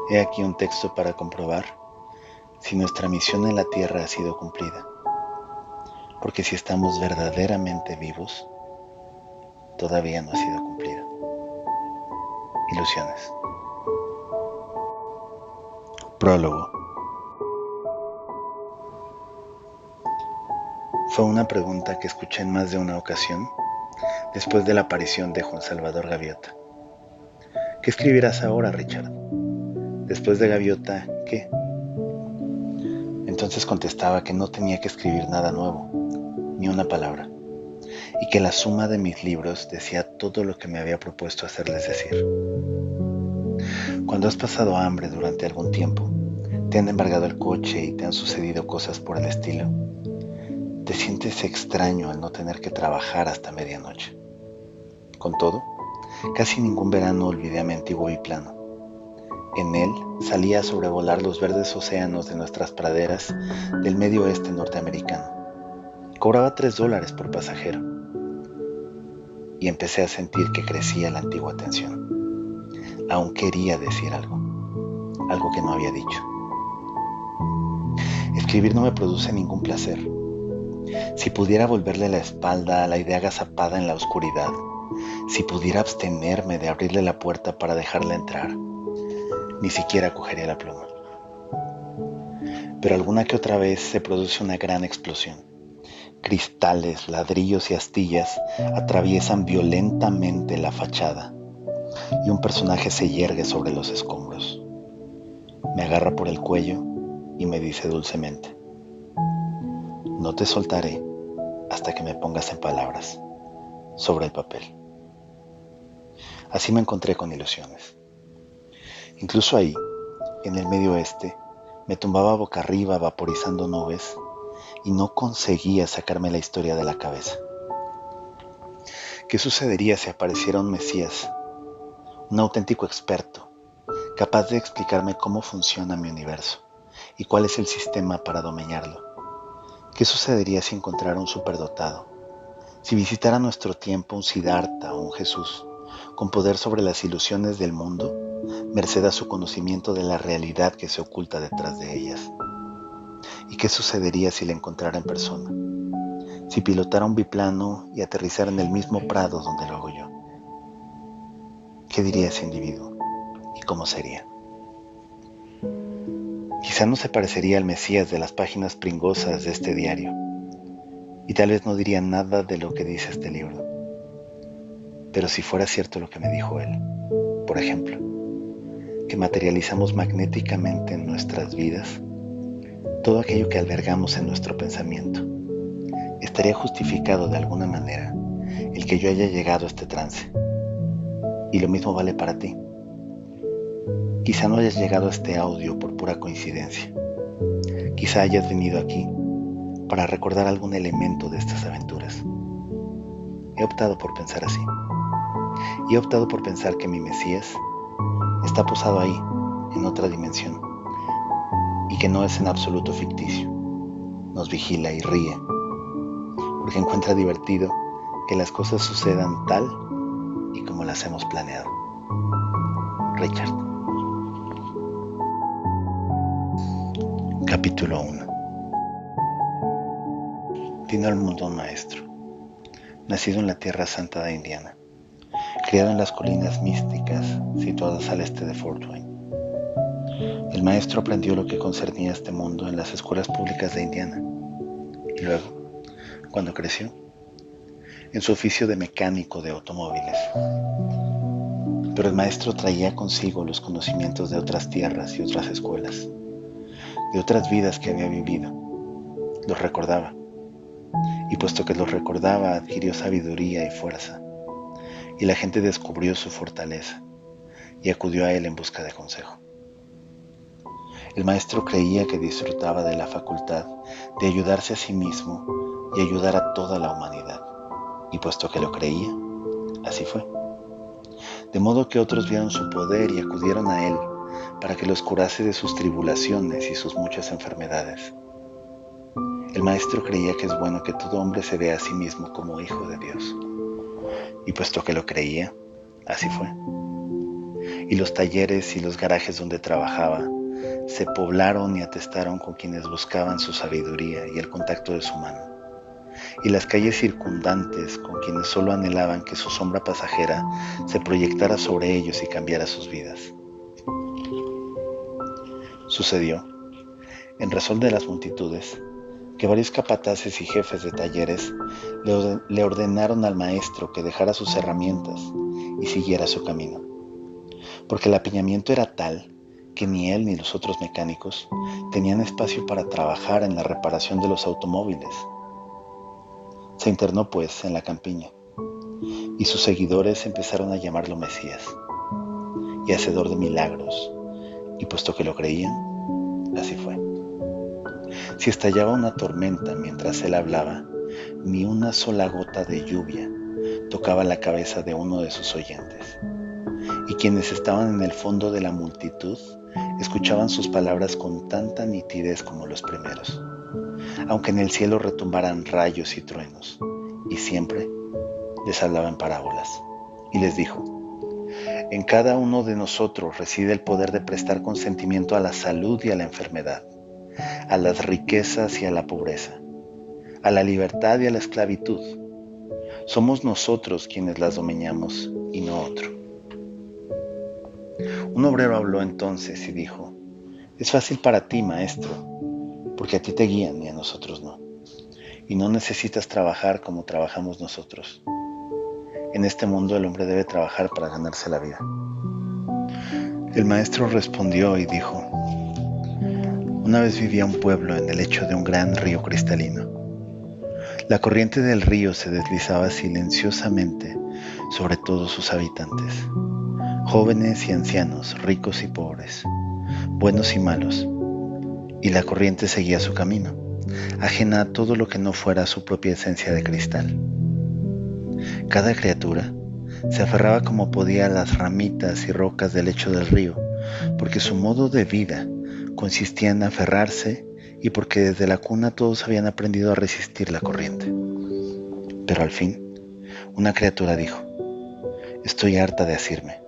He aquí un texto para comprobar si nuestra misión en la tierra ha sido cumplida, porque si estamos verdaderamente vivos, todavía no ha sido cumplida. Ilusiones. Prólogo. Fue una pregunta que escuché en más de una ocasión después de la aparición de Juan Salvador Gaviota. ¿Qué escribirás ahora, Richard? Después de Gaviota, ¿qué? Entonces contestaba que no tenía que escribir nada nuevo, ni una palabra, y que la suma de mis libros decía todo lo que me había propuesto hacerles decir. Cuando has pasado hambre durante algún tiempo, te han embargado el coche y te han sucedido cosas por el estilo, te sientes extraño al no tener que trabajar hasta medianoche. Con todo, casi ningún verano olvidé a mi antiguo biplano. En él salía a sobrevolar los verdes océanos de nuestras praderas del medio oeste norteamericano. Cobraba $3 por pasajero y empecé a sentir que crecía la antigua tensión. Aún quería decir algo que no había dicho. Escribir no me produce ningún placer. Si pudiera volverle la espalda a la idea agazapada en la oscuridad, si pudiera abstenerme de abrirle la puerta para dejarla entrar, ni siquiera cogería la pluma. Pero alguna que otra vez se produce una gran explosión. Cristales, ladrillos y astillas atraviesan violentamente la fachada y un personaje se yergue sobre los escombros. Me agarra por el cuello y me dice dulcemente: no te soltaré hasta que me pongas en palabras, sobre el papel. Así me encontré con Ilusiones. Incluso ahí, en el medio oeste, me tumbaba boca arriba vaporizando nubes y no conseguía sacarme la historia de la cabeza. ¿Qué sucedería si apareciera un Mesías, un auténtico experto, capaz de explicarme cómo funciona mi universo y cuál es el sistema para dominarlo? ¿Qué sucedería si encontrara un superdotado, si visitara nuestro tiempo un Siddhartha o un Jesús, con poder sobre las ilusiones del mundo, merced a su conocimiento de la realidad que se oculta detrás de ellas? ¿Y qué sucedería si la encontrara en persona? Si pilotara un biplano y aterrizara en el mismo prado donde lo hago yo. ¿Qué diría ese individuo? ¿Y cómo sería? Quizá no se parecería al Mesías de las páginas pringosas de este diario, y tal vez no diría nada de lo que dice este libro. Pero si fuera cierto lo que me dijo él, por ejemplo, que materializamos magnéticamente en nuestras vidas todo aquello que albergamos en nuestro pensamiento, estaría justificado de alguna manera el que yo haya llegado a este trance. Y lo mismo vale para ti. Quizá no hayas llegado a este audio por pura coincidencia. Quizá hayas venido aquí para recordar algún elemento de estas aventuras. He optado por pensar así. Y he optado por pensar que mi Mesías está posado ahí, en otra dimensión, y que no es en absoluto ficticio. Nos vigila y ríe, porque encuentra divertido que las cosas sucedan tal y como las hemos planeado. Richard. Capítulo 1. Vino al mundo un maestro, nacido en la Tierra Santa de Indiana, criado en las colinas místicas situadas al este de Fort Wayne. El maestro aprendió lo que concernía a este mundo en las escuelas públicas de Indiana, y luego, cuando creció, en su oficio de mecánico de automóviles. Pero el maestro traía consigo los conocimientos de otras tierras y otras escuelas, de otras vidas que había vivido. Los recordaba, y puesto que los recordaba, adquirió sabiduría y fuerza, y la gente descubrió su fortaleza y acudió a él en busca de consejo. El maestro creía que disfrutaba de la facultad de ayudarse a sí mismo y ayudar a toda la humanidad, y puesto que lo creía, así fue. De modo que otros vieron su poder y acudieron a él para que los curase de sus tribulaciones y sus muchas enfermedades. El maestro creía que es bueno que todo hombre se vea a sí mismo como hijo de Dios, y puesto que lo creía, así fue. y los talleres y los garajes donde trabajaba se poblaron y atestaron con quienes buscaban su sabiduría y el contacto de su mano, y las calles circundantes con quienes solo anhelaban que su sombra pasajera se proyectara sobre ellos y cambiara sus vidas. Sucedió, en razón de las multitudes, que varios capataces y jefes de talleres le ordenaron al maestro que dejara sus herramientas y siguiera su camino, porque el apiñamiento era tal que ni él ni los otros mecánicos tenían espacio para trabajar en la reparación de los automóviles. Se internó pues en la campiña, y sus seguidores empezaron a llamarlo Mesías y hacedor de milagros, y puesto que lo creían, así fue. Si estallaba una tormenta mientras él hablaba, ni una sola gota de lluvia tocaba la cabeza de uno de sus oyentes, y quienes estaban en el fondo de la multitud escuchaban sus palabras con tanta nitidez como los primeros, aunque en el cielo retumbaran rayos y truenos, y siempre les hablaba en parábolas, y les dijo: en cada uno de nosotros reside el poder de prestar consentimiento a la salud y a la enfermedad, a las riquezas y a la pobreza, a la libertad y a la esclavitud. Somos nosotros quienes las dominamos y no otro. Un obrero habló entonces y dijo: es fácil para ti, maestro, porque a ti te guían y a nosotros no, y no necesitas trabajar como trabajamos nosotros. En este mundo el hombre debe trabajar para ganarse la vida. El maestro respondió y dijo: una vez vivía un pueblo en el lecho de un gran río cristalino. La corriente del río se deslizaba silenciosamente sobre todos sus habitantes, jóvenes y ancianos, ricos y pobres, buenos y malos, y la corriente seguía su camino, ajena a todo lo que no fuera su propia esencia de cristal. Cada criatura se aferraba como podía a las ramitas y rocas del lecho del río, porque su modo de vida consistía en aferrarse y porque desde la cuna todos habían aprendido a resistir la corriente. Pero al fin, una criatura dijo: estoy harta de asirme.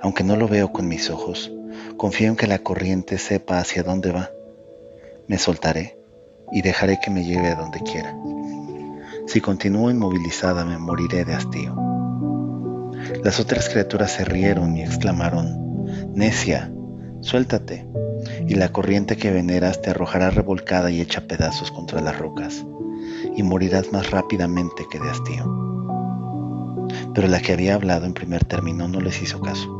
Aunque no lo veo con mis ojos, confío en que la corriente sepa hacia dónde va. Me soltaré y dejaré que me lleve a donde quiera. Si continúo inmovilizada, me moriré de hastío. Las otras criaturas se rieron y exclamaron: necia, suéltate, y la corriente que veneras te arrojará revolcada y hecha pedazos contra las rocas, y morirás más rápidamente que de hastío. Pero la que había hablado en primer término no les hizo caso,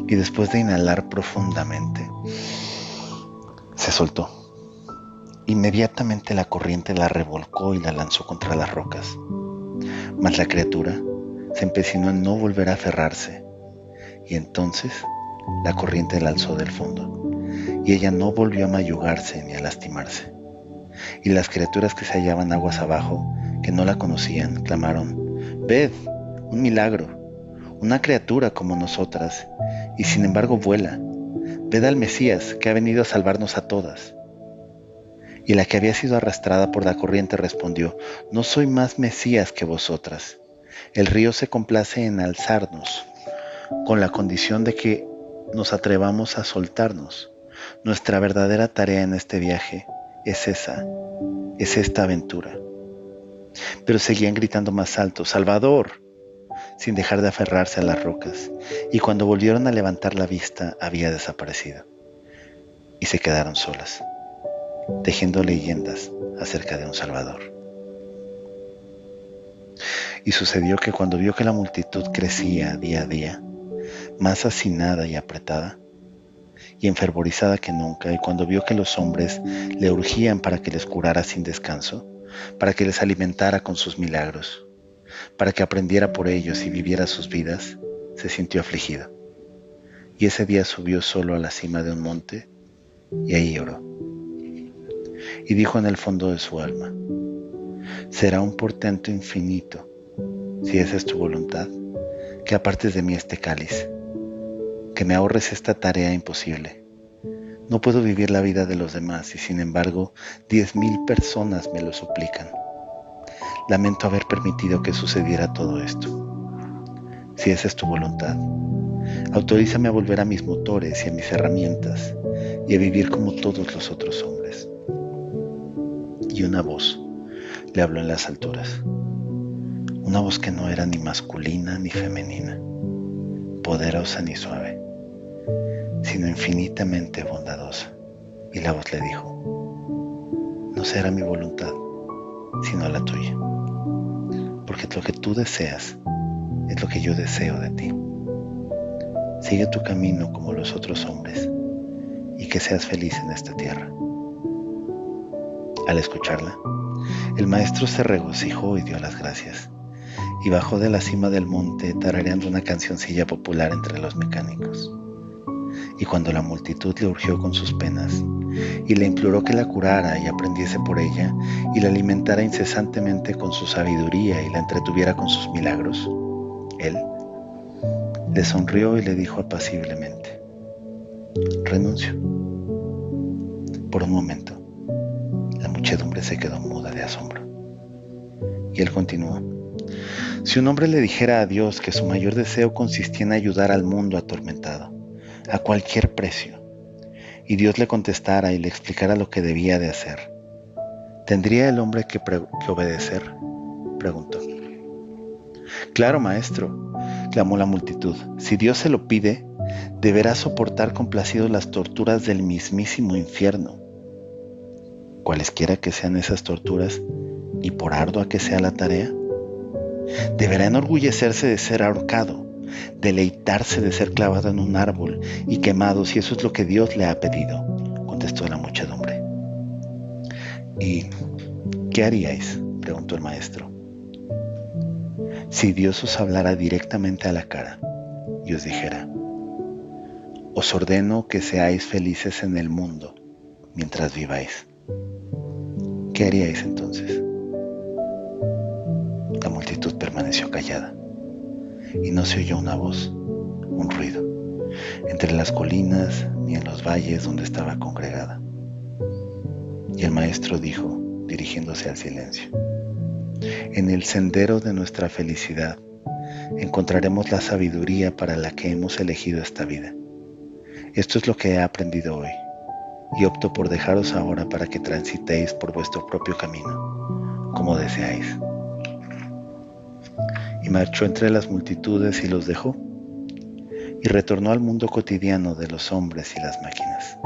y después de inhalar profundamente, se soltó. Inmediatamente la corriente la revolcó y la lanzó contra las rocas, mas la criatura se empecinó en no volver a aferrarse, y entonces la corriente la alzó del fondo, y ella no volvió a mayugarse ni a lastimarse. Y las criaturas que se hallaban aguas abajo, que no la conocían, clamaron: ved, un milagro, una criatura como nosotras, y sin embargo vuela. Ved al Mesías, que ha venido a salvarnos a todas. Y la que había sido arrastrada por la corriente respondió: no soy más Mesías que vosotras. El río se complace en alzarnos, con la condición de que nos atrevamos a soltarnos. Nuestra verdadera tarea en este viaje es esta aventura. Pero seguían gritando más alto: ¡Salvador!, sin dejar de aferrarse a las rocas, y cuando volvieron a levantar la vista había desaparecido, y se quedaron solas, tejiendo leyendas acerca de un Salvador. Y sucedió que cuando vio que la multitud crecía día a día, más hacinada y apretada, y enfervorizada que nunca, y cuando vio que los hombres le urgían para que les curara sin descanso, para que les alimentara con sus milagros, para que aprendiera por ellos y viviera sus vidas, se sintió afligido. Y ese día subió solo a la cima de un monte, y ahí oró. Y dijo en el fondo de su alma: será un portento infinito, si esa es tu voluntad, que apartes de mí este cáliz, que me ahorres esta tarea imposible. No puedo vivir la vida de los demás y sin embargo 10,000 personas me lo suplican. Lamento haber permitido que sucediera todo esto. Si esa es tu voluntad, Autorízame a volver a mis motores y a mis herramientas y a vivir como todos los otros hombres. Y una voz le habló en las alturas. Una voz que no era ni masculina ni femenina, poderosa ni suave, sino infinitamente bondadosa. Y la voz le dijo: no será mi voluntad, sino la tuya, porque lo que tú deseas es lo que yo deseo de ti. Sigue tu camino como los otros hombres y que seas feliz en esta tierra. Al escucharla, el maestro se regocijó y dio las gracias, y bajó de la cima del monte tarareando una cancioncilla popular entre los mecánicos. Y cuando la multitud le urgió con sus penas, y le imploró que la curara y aprendiese por ella, y la alimentara incesantemente con su sabiduría y la entretuviera con sus milagros, él le sonrió y le dijo apaciblemente: renuncio. Por un momento, la muchedumbre se quedó muda de asombro. Y él continuó: si un hombre le dijera a Dios que su mayor deseo consistía en ayudar al mundo atormentado, a cualquier precio, y Dios le contestara y le explicara lo que debía de hacer, ¿tendría el hombre que obedecer?, preguntó. Claro, maestro, clamó la multitud, si Dios se lo pide, deberá soportar complacido las torturas del mismísimo infierno. Cualesquiera que sean esas torturas, y por ardua que sea la tarea, deberá enorgullecerse de ser ahorcado, deleitarse de ser clavado en un árbol y quemado, si eso es lo que Dios le ha pedido, contestó la muchedumbre. ¿Y qué haríais?, preguntó el maestro. Si Dios os hablara directamente a la cara y os dijera: os ordeno que seáis felices en el mundo mientras viváis, ¿qué haríais entonces? La multitud permaneció callada y no se oyó una voz, un ruido, entre las colinas ni en los valles donde estaba congregada. Y el maestro dijo, dirigiéndose al silencio: en el sendero de nuestra felicidad encontraremos la sabiduría para la que hemos elegido esta vida. Esto es lo que he aprendido hoy, y opto por dejaros ahora para que transitéis por vuestro propio camino, como deseáis. Y marchó entre las multitudes y los dejó, y retornó al mundo cotidiano de los hombres y las máquinas.